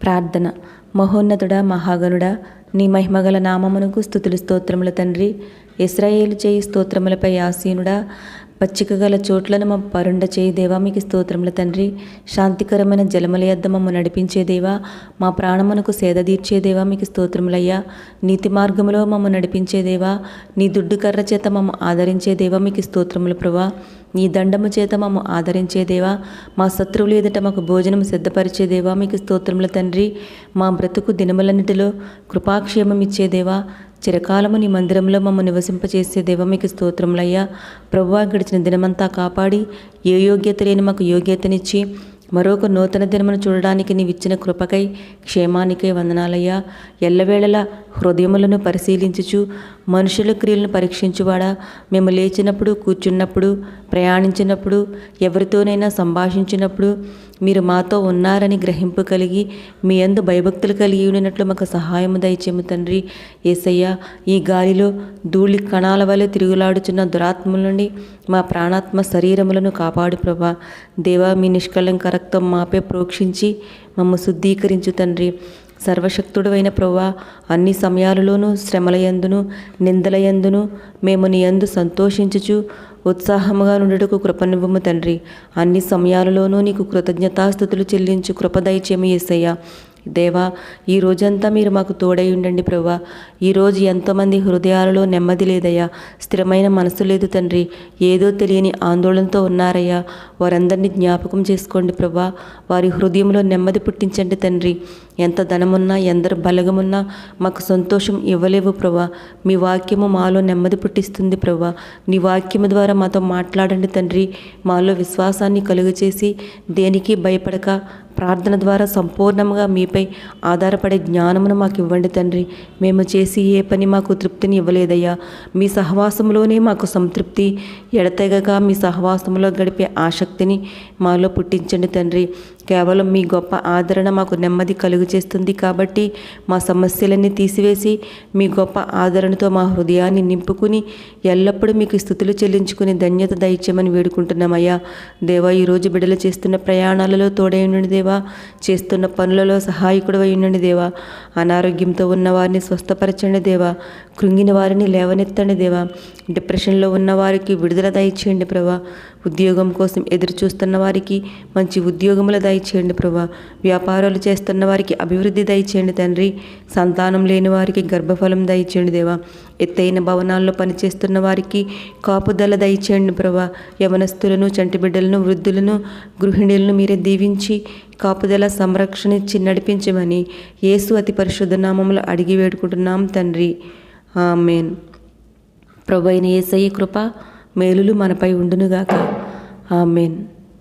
ప్రార్థన. మహోన్నతుడా, మహాగణుడా, నీ మహిమగల నామమునకు స్తుతులు స్తోత్రముల తండ్రి. ఇశ్రాయేలు చేయి స్తోత్రములపై ఆసీనుడా, పచ్చిక గల చోట్లను మా పరుండ చేయి దేవా, మీకు స్తోత్రముల తండ్రి. శాంతికరమైన జలముల యొద్ద మమ్మ నడిపించే దేవా, మా ప్రాణమునకు సేద తీర్చే దేవా, మీకు స్తోత్రములయ్యా. నీతి మార్గములో మమ్మ నడిపించే దేవా, నీ దుడ్డు కర్ర చేత మమ్మ ఆదరించే దేవా, మీకు స్తోత్రములు ప్రభా. నీ దండము చేత మమ్మ ఆదరించే దేవా, మా శత్రువులు ఎదుట మాకు భోజనం సిద్ధపరిచే దేవా, మీకు స్తోత్రముల తండ్రి. మా బ్రతుకు దినములన్నిటిలో కృపాక్షేమం ఇచ్చే దేవా, చిరకాలము నీ మందిరంలో మమ్మ నివసింపచేసే దేవా, మీకు స్తోత్రములయ్యా. ప్రభువా, గడిచిన దినమంతా కాపాడి ఏ యోగ్యత లేని మాకు యోగ్యతనిచ్చి మరొక నూతన దినమును చూడడానికి నీవిచ్చిన కృపకై క్షేమానికై వందనాలయ్యా. ఎల్లవేళలా హృదయములను పరిశీలించుచు మనుషుల క్రియలను పరీక్షించువాడా, మేము లేచినప్పుడు, కూర్చున్నప్పుడు, ప్రయాణించినప్పుడు, ఎవరితోనైనా సంభాషించినప్పుడు మీరు మాతో ఉన్నారని గ్రహింపు కలిగి మీ యందు భయభక్తులు కలిగి ఉన్నట్లు మాకు సహాయము దయచేము తండ్రి. యేసయ్యా, ఈ గాలిలో ధూళి కణాల వలె తిరుగులాడుచున్న దురాత్మల నుండి మా ప్రాణాత్మ శరీరములను కాపాడు ప్రభా. దేవా, మీ నిష్కళంక రక్తం మాపై ప్రోక్షించి మమ్మ శుద్ధీకరించు తండ్రి. సర్వశక్తుడైన ప్రభువా, అన్ని సమయాలలోనూ శ్రమలయందును నిందలయందును మేము నీ యందు సంతోషించుచు ఉత్సాహముగా నుండుటకు కృపనివ్వము తండ్రి. అన్ని సమయాలలోనూ నీకు కృతజ్ఞతాస్తుతులు చెల్లించు కృప దయచేము యేసయ్యా. దేవా, ఈ రోజంతా మీరు మాకు తోడై ఉండండి ప్రభువా. ఈరోజు ఎంతోమంది హృదయాలలో నెమ్మది లేదయ్యా, స్థిరమైన మనసు లేదు తండ్రి. ఏదో తెలియని ఆందోళనతో ఉన్నారయ్యా. వారందరినీ జ్ఞాపకం చేసుకోండి ప్రభువా. వారి హృదయంలో నెమ్మది పుట్టించండి తండ్రి. ఎంత ధనమున్నా, ఎందరు బలగమున్నా మాకు సంతోషం ఇవ్వలేవు ప్రభువా. మీ వాక్యము మాలో నెమ్మది పుట్టిస్తుంది ప్రభువా. నీ వాక్యము ద్వారా మాతో మాట్లాడండి తండ్రి. మాలో విశ్వాసాన్ని కలుగచేసి దేనికి భయపడక ప్రార్థన ద్వారా సంపూర్ణంగా మీపై ఆధారపడే జ్ఞానమును మాకు ఇవ్వండి తండ్రి. మేము చేసి ఏ పని మాకు తృప్తిని ఇవ్వలేదయ్యా. మీ సహవాసంలోనే మాకు సంతృప్తి, ఎడతెగక మీ సహవాసంలో గడిపే ఆసక్తిని మాలో పుట్టించండి తండ్రి. కేవలం మీ గొప్ప ఆదరణ మాకు నెమ్మది కలుగు చేస్తుంది కాబట్టి మా సమస్యలన్నీ తీసివేసి మీ గొప్ప ఆదరణతో మా హృదయాన్ని నింపుకుని ఎల్లప్పుడూ మీకు స్తుతులు చెల్లించుకుని ధన్యత దయచేయమని వేడుకుంటున్నామయ్యా. దేవా, ఈరోజు బిడ్డలు చేస్తున్న ప్రయాణాలలో తోడై ఉండండి దేవా. చేస్తున్న పనులలో సహాయకుడు అయి ఉండండి దేవా. అనారోగ్యంతో ఉన్న వారిని స్వస్థపరచండి దేవా. కృంగిన వారిని లేవనెత్తండి దేవా. డిప్రెషన్లో ఉన్న వారికి విడుదల దయచేయండి ప్రభా. ఉద్యోగం కోసం ఎదురు చూస్తున్న వారికి మంచి ఉద్యోగముల దయచేయండి ప్రభా. వ్యాపారాలు చేస్తున్న వారికి అభివృద్ధి దయచేయండి తండ్రి. సంతానం లేని వారికి గర్భఫలం దయచేయండి దేవా. ఎత్తైన భవనాల్లో పనిచేస్తున్న వారికి కాపుదల దయచేయండి ప్రభా. యవనస్తులను, చంటి బిడ్డలను, వృద్ధులను, గృహిణులను మీరే దీవించి కాపుదల సంరక్షణ ఇచ్చి నడిపించమని యేసు అతి పరిశుద్ధ నామములో అడిగి వేడుకుంటున్నాం తండ్రి. ఆమేన్. ప్రభువైన యేసయ్య కృప మేలులు మనపై ఉండునుగాక. ఆమేన్.